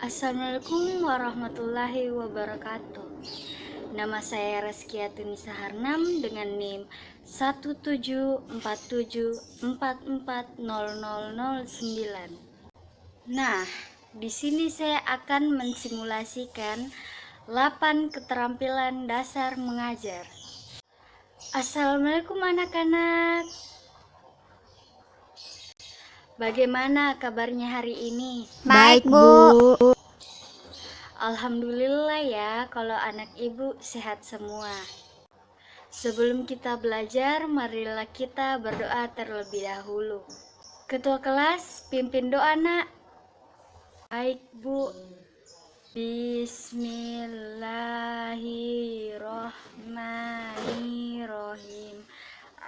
Assalamualaikum warahmatullahi wabarakatuh. Nama saya Reskia Tunisa Harnam dengan NIM 174744009. Nah, di sini saya akan mensimulasikan 8 keterampilan dasar mengajar. Assalamualaikum anak-anak. Bagaimana kabarnya hari ini? Baik, Bu. Alhamdulillah ya, kalau anak ibu sehat semua. Sebelum kita belajar, marilah kita berdoa terlebih dahulu. Ketua kelas, pimpin doa, Nak. Baik, Bu. Bismillahirrohmanirrohim.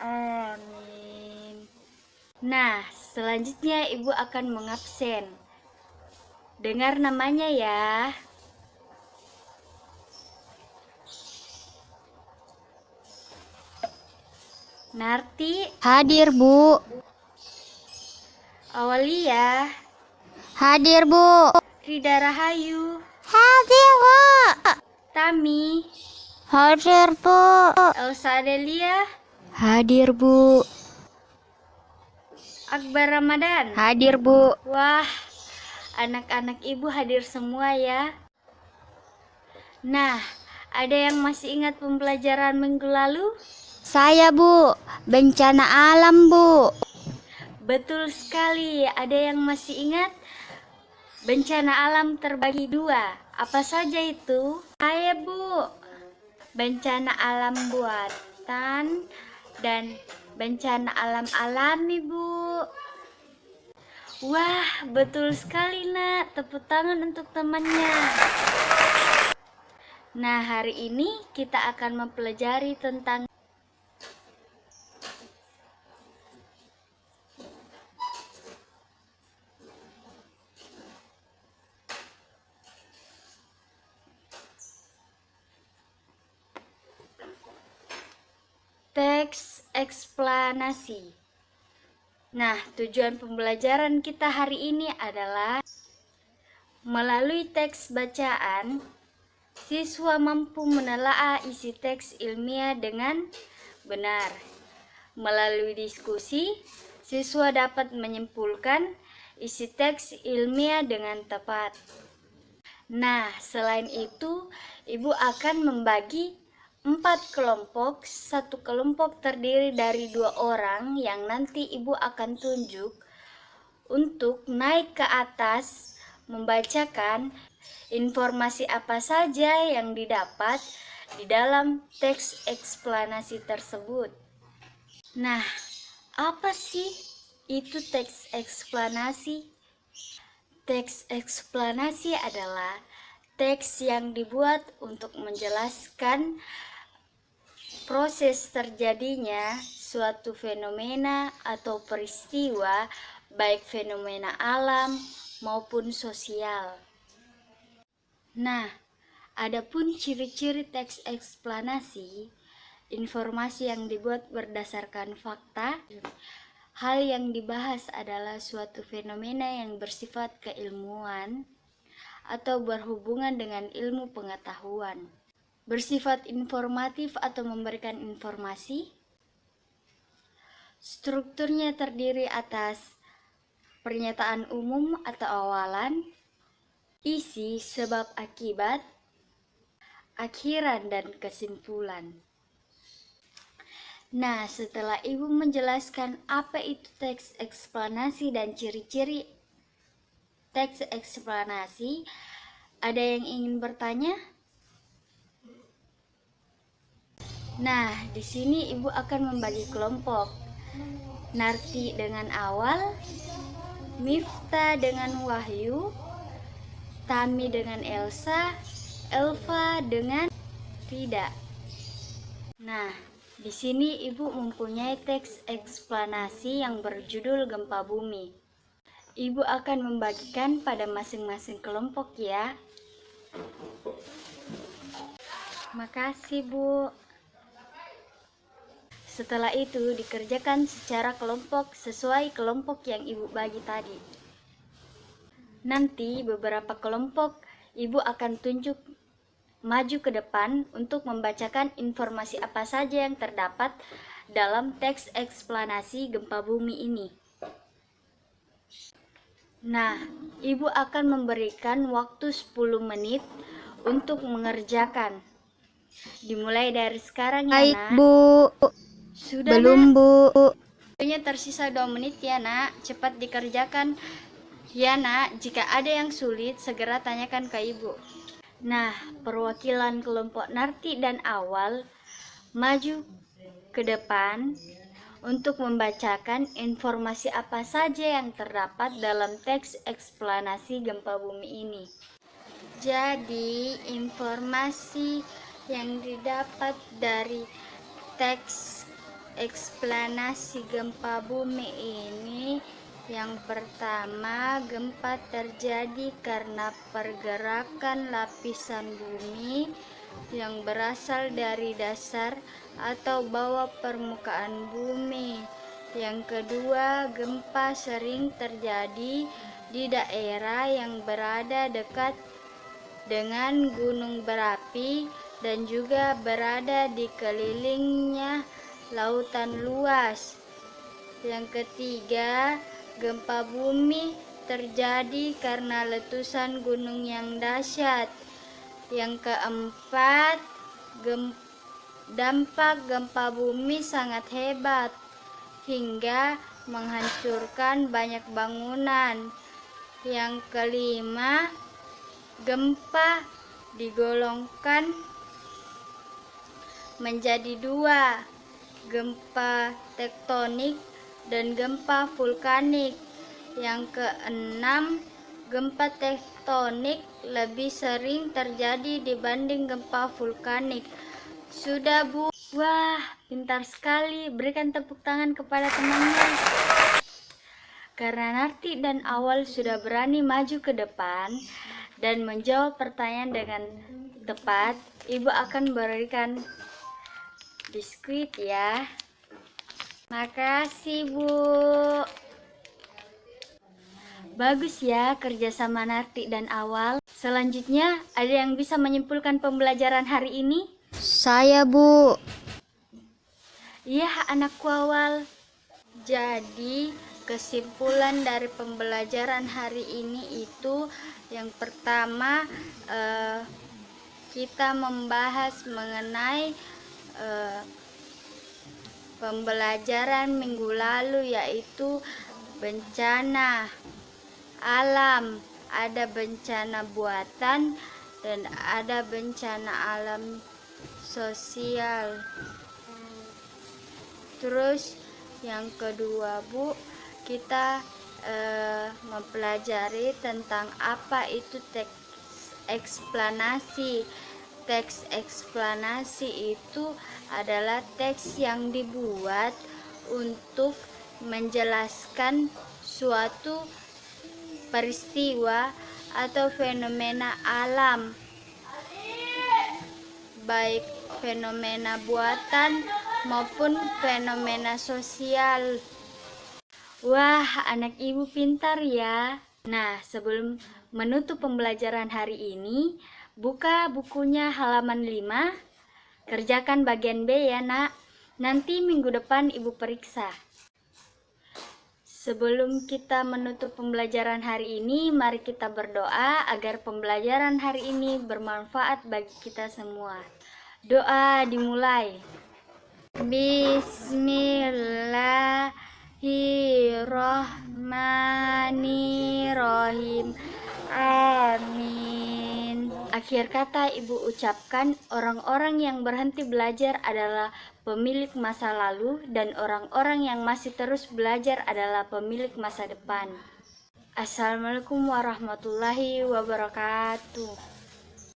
Amin. Nah, selanjutnya ibu akan mengabsen. Dengar namanya ya. Narti, Hadir, Bu. Awalia, Hadir, Bu. Rida Rahayu, Hadir, Bu. Tami, Hadir, Bu. Elsa Adelia, Hadir, Bu. Akbar Ramadan. Hadir, Bu. Wah, anak-anak ibu hadir semua ya. Nah, ada yang masih ingat pembelajaran minggu lalu? Saya, Bu. Bencana alam, Bu. Betul sekali, ada yang masih ingat? Bencana alam terbagi dua. Apa saja itu? Saya, Bu. Bencana alam buatan dan bencana alam alami, Bu. Wah, betul sekali, Nak. Tepuk tangan untuk temannya. Nah, hari ini kita akan mempelajari tentang teks eksplanasi. Nah, tujuan pembelajaran kita hari ini adalah melalui teks bacaan, siswa mampu menelaah isi teks ilmiah dengan benar. Melalui diskusi, siswa dapat menyimpulkan isi teks ilmiah dengan tepat. Nah, selain itu, ibu akan membagi 4 kelompok. Satu kelompok terdiri dari 2 orang yang nanti ibu akan tunjuk untuk naik ke atas membacakan informasi apa saja yang didapat di dalam teks eksplanasi tersebut. Nah, apa sih itu teks eksplanasi? Teks eksplanasi adalah teks yang dibuat untuk menjelaskan proses terjadinya suatu fenomena atau peristiwa, baik fenomena alam maupun sosial. Nah, adapun ciri-ciri teks eksplanasi, informasi yang dibuat berdasarkan fakta. Hal yang dibahas adalah suatu fenomena yang bersifat keilmuan atau berhubungan dengan ilmu pengetahuan. Bersifat informatif atau memberikan informasi. Strukturnya terdiri atas pernyataan umum atau awalan, isi sebab akibat, akhiran dan kesimpulan. Nah, setelah ibu menjelaskan apa itu teks eksplanasi dan ciri-ciri teks eksplanasi, ada yang ingin bertanya? Nah, di sini ibu akan membagi kelompok. Narti dengan Awal, Mifta dengan Wahyu, Tami dengan Elsa, Elva dengan Rida. Nah, di sini ibu mempunyai teks eksplanasi yang berjudul Gempa Bumi. Ibu akan membagikan pada masing-masing kelompok ya. Makasih, Bu. Setelah itu dikerjakan secara kelompok sesuai kelompok yang ibu bagi tadi. Nanti beberapa kelompok ibu akan tunjuk maju ke depan untuk membacakan informasi apa saja yang terdapat dalam teks eksplanasi gempa bumi ini. Nah, ibu akan memberikan waktu 10 menit untuk mengerjakan. Dimulai dari sekarang ya, Baik, Nak. Bu. Sudah, Belum, Nak? Bu. Waktunya tersisa 2 menit ya, Nak. Cepat dikerjakan. Ya, Nak. Jika ada yang sulit, segera tanyakan ke ibu. Nah, perwakilan kelompok Narti dan Awal maju ke depan untuk membacakan informasi apa saja yang terdapat dalam teks eksplanasi gempa bumi ini. Jadi, informasi yang didapat dari teks eksplanasi gempa bumi ini, yang pertama, gempa terjadi karena pergerakan lapisan bumi yang berasal dari dasar atau bawah permukaan bumi. Yang kedua, gempa sering terjadi di daerah yang berada dekat dengan gunung berapi dan juga berada di kelilingnya lautan luas. Yang ketiga, gempa bumi terjadi karena letusan gunung yang dahsyat. Yang keempat, dampak gempa bumi sangat hebat hingga menghancurkan banyak bangunan. Yang kelima, gempa digolongkan menjadi dua, gempa tektonik dan gempa vulkanik. Yang keenam, gempa tektonik lebih sering terjadi dibanding gempa vulkanik. Sudah, Bu. Wah, pintar sekali. Berikan tepuk tangan kepada temannya. Karena Narti dan Awal sudah berani maju ke depan dan menjawab pertanyaan dengan tepat, Ibu akan berikan biskuit ya. Makasih, Bu. Bagus ya kerjasama Narti dan Awal. Selanjutnya, ada yang bisa menyimpulkan pembelajaran hari ini? Saya, Bu. Iya, anakku Awal. Jadi, kesimpulan dari pembelajaran hari ini itu yang pertama, kita membahas mengenai pembelajaran minggu lalu, yaitu bencana alam. Ada bencana buatan dan ada bencana alam sosial. Terus yang kedua, Bu, kita mempelajari tentang apa itu teks eksplanasi. Teks eksplanasi itu adalah teks yang dibuat untuk menjelaskan suatu peristiwa atau fenomena alam, baik fenomena buatan maupun fenomena sosial. Wah, anak ibu pintar ya. Nah, sebelum menutup pembelajaran hari ini, buka bukunya halaman 5. Kerjakan bagian B ya, Nak. Nanti minggu depan ibu periksa. Sebelum kita menutup pembelajaran hari ini, mari kita berdoa agar pembelajaran hari ini bermanfaat bagi kita semua. Doa dimulai. Bismillahirrahmanirrahim. Amin. Akhir kata ibu ucapkan, orang-orang yang berhenti belajar adalah pemilik masa lalu dan orang-orang yang masih terus belajar adalah pemilik masa depan. Assalamualaikum warahmatullahi wabarakatuh.